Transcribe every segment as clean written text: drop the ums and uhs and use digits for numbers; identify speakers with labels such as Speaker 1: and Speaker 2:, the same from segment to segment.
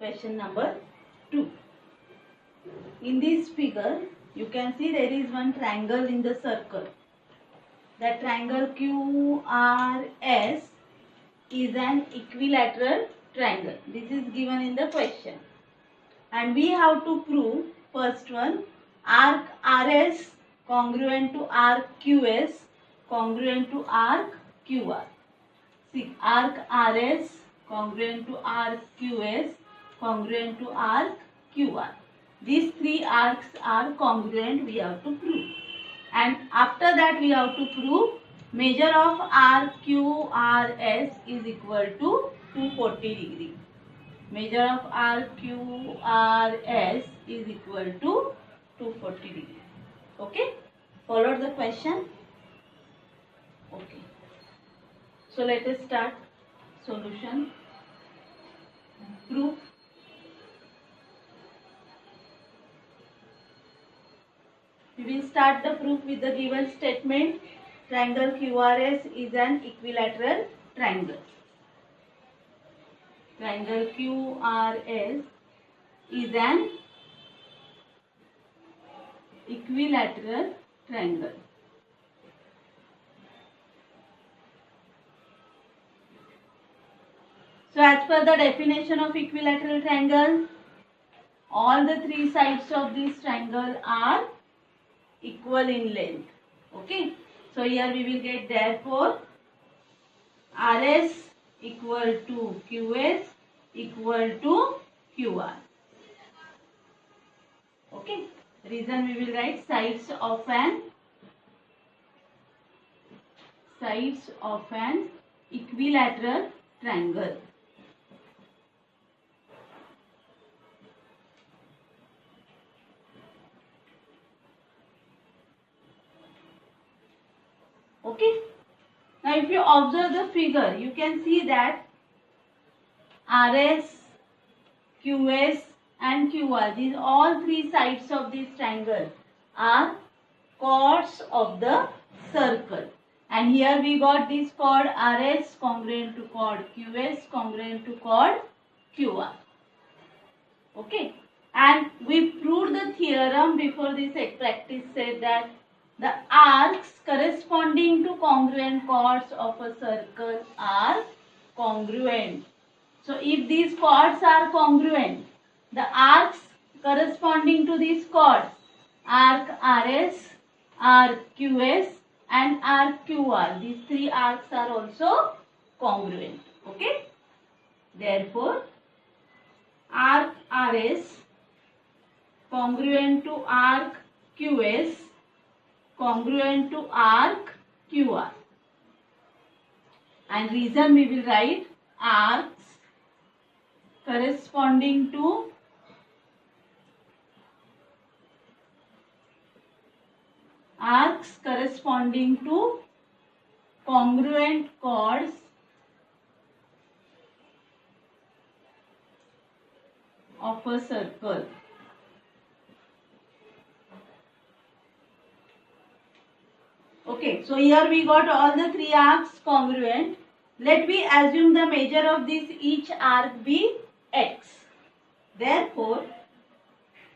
Speaker 1: Question number 2. In this figure, you can see there is one triangle in the circle. That triangle QRS is an equilateral triangle. This is given in the question. And we have to prove first one, arc RS congruent to arc QS congruent to arc QR. See, arc RS congruent to arc QS congruent to arc QR. These three arcs are congruent, we have to prove. And after that we have to prove measure of arc QRS is equal to 240 degree. Measure of arc QRS is equal to 240 degree. Okay? Follow the question? Okay. So let us start solution. Proof. We will start the proof with the given statement. Triangle QRS is an equilateral triangle. Triangle QRS is an equilateral triangle. So as per the definition of equilateral triangle, all the three sides of this triangle are equal in length. Okay. So here we will get therefore RS equal to QS equal to QR. Okay. Reason we will write sides of an equilateral triangle. Okay. Now if you observe the figure, you can see that RS, QS and QR, these all three sides of this triangle are chords of the circle. And here we got this chord RS congruent to chord QS congruent to chord QR. Okay. And we proved the theorem before this practice said that the arcs corresponding to congruent chords of a circle are congruent. So if these chords are congruent, the arcs corresponding to these chords, arc RS, arc QS and arc QR, these three arcs are also congruent. Okay. Therefore, arc RS congruent to arc QS congruent to arc QR. And reason we will write arcs corresponding to congruent chords of a circle. Okay, so here we got all the three arcs congruent. Let me assume the measure of this each arc be x. Therefore,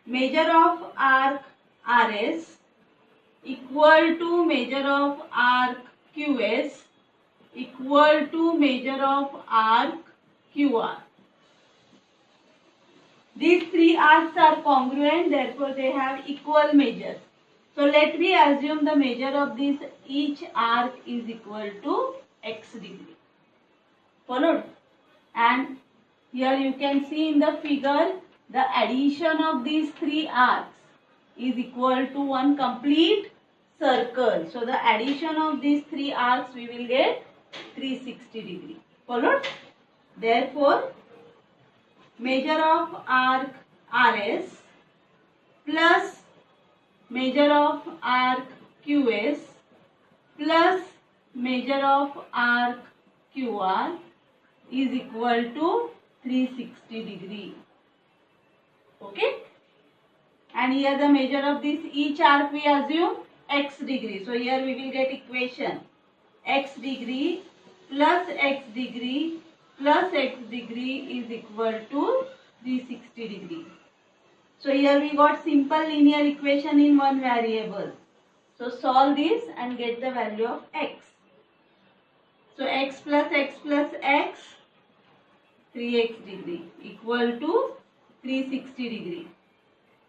Speaker 1: measure of arc RS equal to measure of arc QS equal to measure of arc QR. These three arcs are congruent, therefore they have equal measures. So let me assume the measure of this each arc is equal to x degree. Followed? And here you can see in the figure the addition of these three arcs is equal to one complete circle. So the addition of these three arcs we will get 360 degree. Followed? Therefore, measure of arc RS plus measure of arc QS plus measure of arc QR is equal to 360 degree. Okay. And here the measure of this each arc we assume x degree. So here we will get equation x degree plus x degree plus x degree is equal to 360 degree. So here we got simple linear equation in one variable. So solve this and get the value of x. So x plus x plus x, 3x degree equal to 360 degree.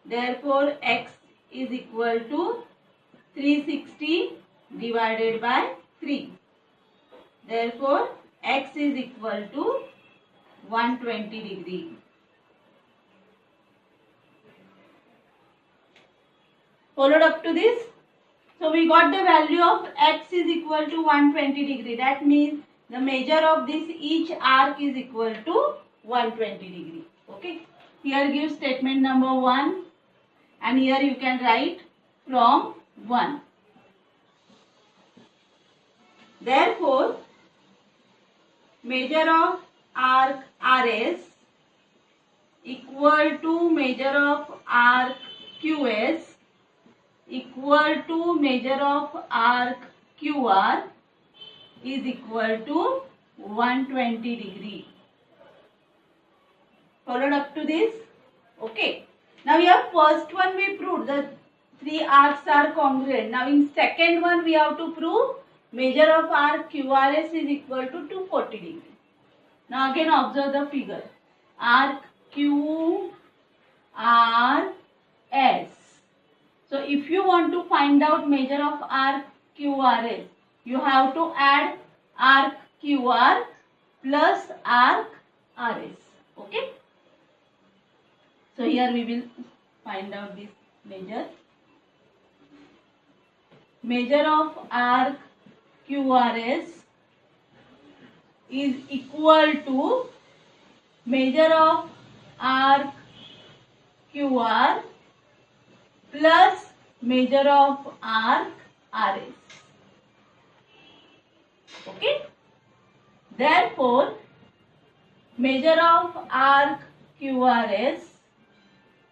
Speaker 1: Therefore x is equal to 360 divided by 3. Therefore x is equal to 120 degree. Followed up to this. So we got the value of x is equal to 120 degree. That means the measure of this each arc is equal to 120 degree. Okay. Here gives statement number 1 and here you can write from 1. Therefore, measure of arc RS equal to measure of arc QS equal to measure of arc QR is equal to 120 degree. Followed up to this. Okay. Now here first one we proved the three arcs are congruent. Now in second one we have to prove measure of arc QRS is equal to 240 degree. Now again observe the figure. Arc QRS. So if you want to find out measure of arc QRS, you have to add arc QR plus arc RS. Okay. So here we will find out this measure. Measure of arc QRS is equal to measure of arc QR plus measure of arc RS. Okay. Therefore, measure of arc QRS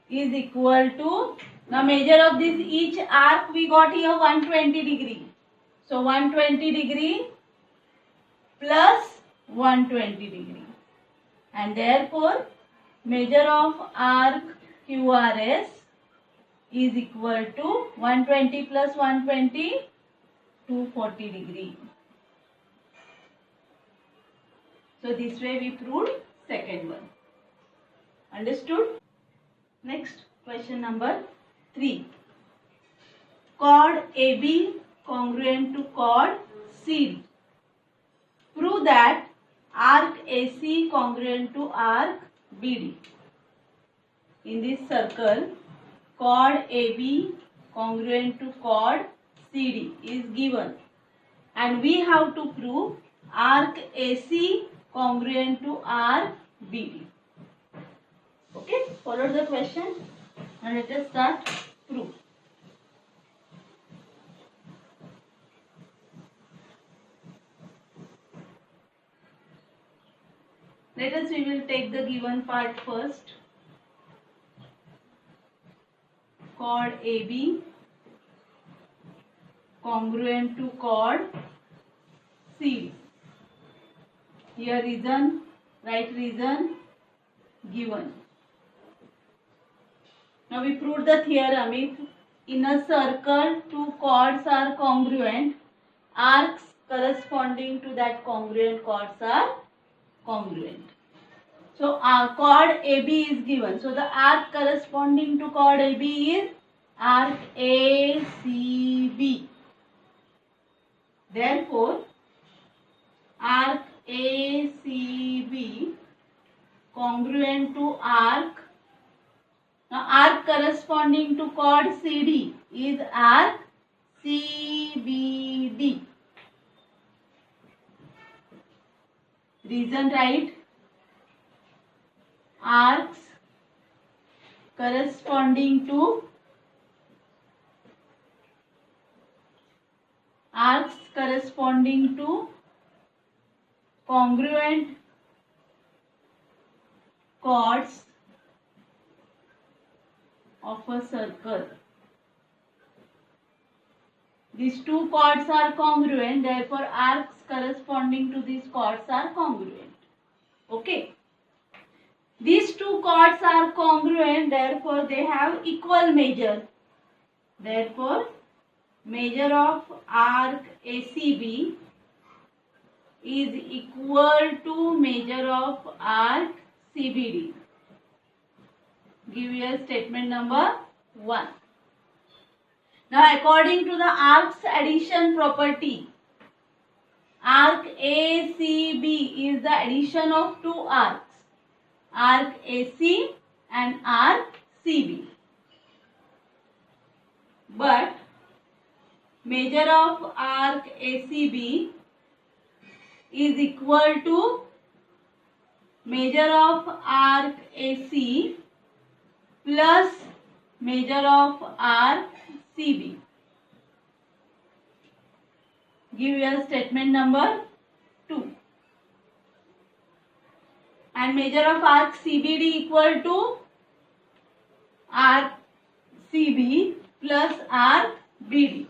Speaker 1: is equal to, now measure of this each arc we got here 120 degree. So 120 degree plus 120 degree. And therefore, measure of arc QRS is equal to 120 plus 120, 240 degree. So this way we proved second one. Understood? Next question number 3. Chord AB congruent to chord CD. Prove that arc AC congruent to arc BD. In this circle, chord AB congruent to chord CD is given and we have to prove arc AC congruent to arc BD. Okay, follow the question and let us start proof. We will take the given part first. Chord AB congruent to chord CD. Here reason, write reason given. Now we proved the theorem. If in a circle two chords are congruent, arcs corresponding to that congruent chords are congruent. So our chord AB is given. So the arc corresponding to chord AB is arc ACB. Therefore, arc ACB congruent to arc. Now arc corresponding to chord CD is arc CBD. Reason right. Arcs corresponding to congruent chords of a circle. These two chords are congruent, therefore arcs corresponding to these chords are congruent. Okay. These two chords are congruent, therefore they have equal measure. Therefore, measure of arc ACB is equal to measure of arc CBD. Give your statement number 1. Now, according to the arc's addition property, arc ACB is the addition of two arcs, arc AC and arc CB. But measure of arc ACB is equal to measure of arc AC plus measure of arc CB. Give your statement number 2. And measure of arc CBD equal to arc CB plus arc BD.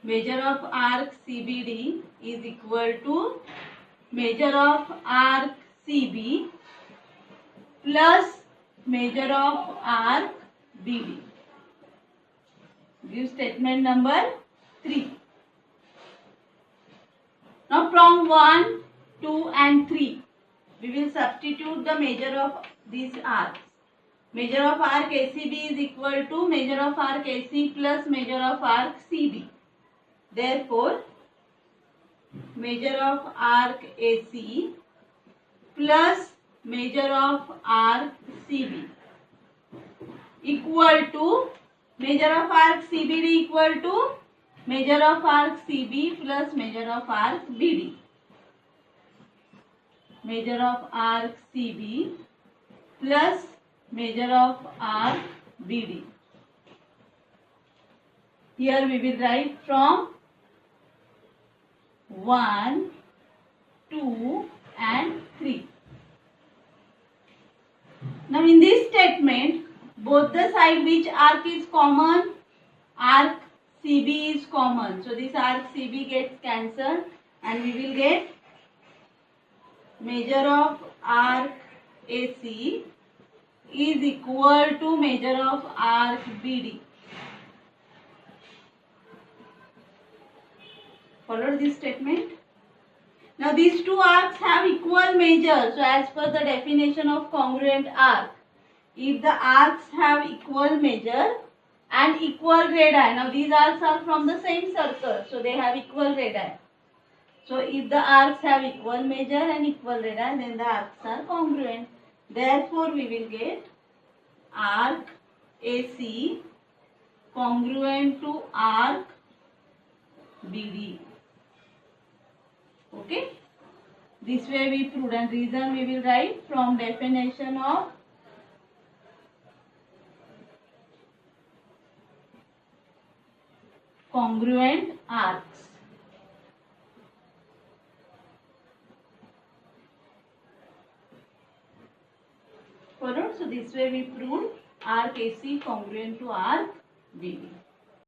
Speaker 1: Measure of arc CBD is equal to measure of arc CB plus measure of arc BD. Give statement number 3. Now from 1, 2 and 3, we will substitute the measure of these arcs. Measure of arc ACB is equal to measure of arc AC plus measure of arc CB. Therefore, measure of arc AC plus measure of arc CB equal to measure of arc CBD equal to measure of arc CB plus measure of arc BD. Measure of arc CB plus measure of arc BD. Here we will write from 1, 2 and 3. Now in this statement, both the side which arc is common, arc CB is common. So this arc CB gets cancelled and we will get measure of arc AC is equal to measure of arc BD. Follow this statement. Now these two arcs have equal measure. So as per the definition of congruent arc, if the arcs have equal measure and equal radii, now these arcs are from the same circle, so they have equal radii. So if the arcs have equal measure and equal radii, then the arcs are congruent. Therefore we will get arc AC congruent to arc BD. Okay. This way we proved, and reason we will write from definition of congruent arcs. Followed. So this way we proved arc AC congruent to arc BD.